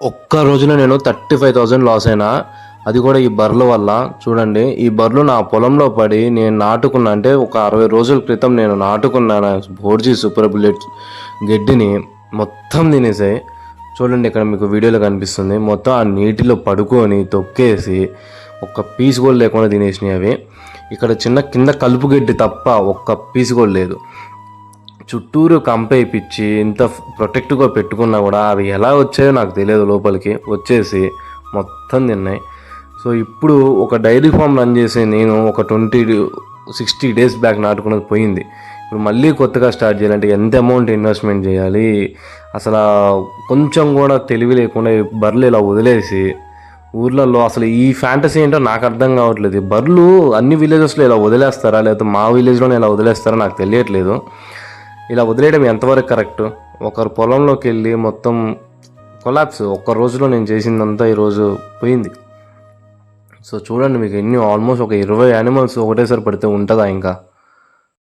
ఒక్క రోజున నేను 35,000 లాస్ అయినా. అది కూడా ఈ బర్రెల వల్ల. చూడండి, ఈ బర్రెలు నా పొలంలో పడి నేను నాటుకున్న, అంటే ఒక 60 రోజుల క్రితం నేను నాటుకున్న బోర్జీ సూపర్ బుల్లెట్ గడ్డిని మొత్తం తినేసాయి. చూడండి, ఇక్కడ మీకు వీడియోలో కనిపిస్తుంది. మొత్తం ఆ నీటిలో పడుకొని తొక్కేసి ఒక్క పీస్ కూడా లేకుండా తినేసినాయి అవి. ఇక్కడ చిన్న కింద కలుపు గడ్డి తప్ప ఒక్క పీస్ కూడా లేదు. చుట్టూరు కంపేయించి ఇంత ప్రొటెక్ట్గా పెట్టుకున్నా కూడా అవి ఎలా వచ్చాయో నాకు తెలియదు. లోపలికి వచ్చేసి మొత్తం తిన్నాయి. సో ఇప్పుడు ఒక డైరీ ఫామ్ రన్ చేసి నేను ఒక 60 డేస్ బ్యాక్ నాటుకున్నది పోయింది. ఇప్పుడు మళ్ళీ కొత్తగా స్టార్ట్ చేయాలంటే ఎంత అమౌంట్ ఇన్వెస్ట్మెంట్ చేయాలి? అసలు కొంచెం కూడా తెలివి లేకుండా బర్రెలు ఇలా వదిలేసి ఊర్లలో అసలు ఈ ఫ్యాంటసీ ఏంటో నాకు అర్థం కావట్లేదు. బర్రెలు అన్ని విలేజెస్లో ఇలా వదిలేస్తారా, లేకపోతే మా విలేజ్లోనే ఇలా వదిలేస్తారా నాకు తెలియట్లేదు. ఇలా వదిలేయడం ఎంతవరకు కరెక్ట్? ఒకరు పొలంలోకి వెళ్ళి మొత్తం కొలాప్స్. ఒక్క రోజులో నేను చేసిందంతా ఈరోజు పోయింది. సో చూడండి, మీకు ఆల్మోస్ట్ ఒక 20 యానిమల్స్ ఒకటేసారి పడితే ఉంటుందా ఇంకా?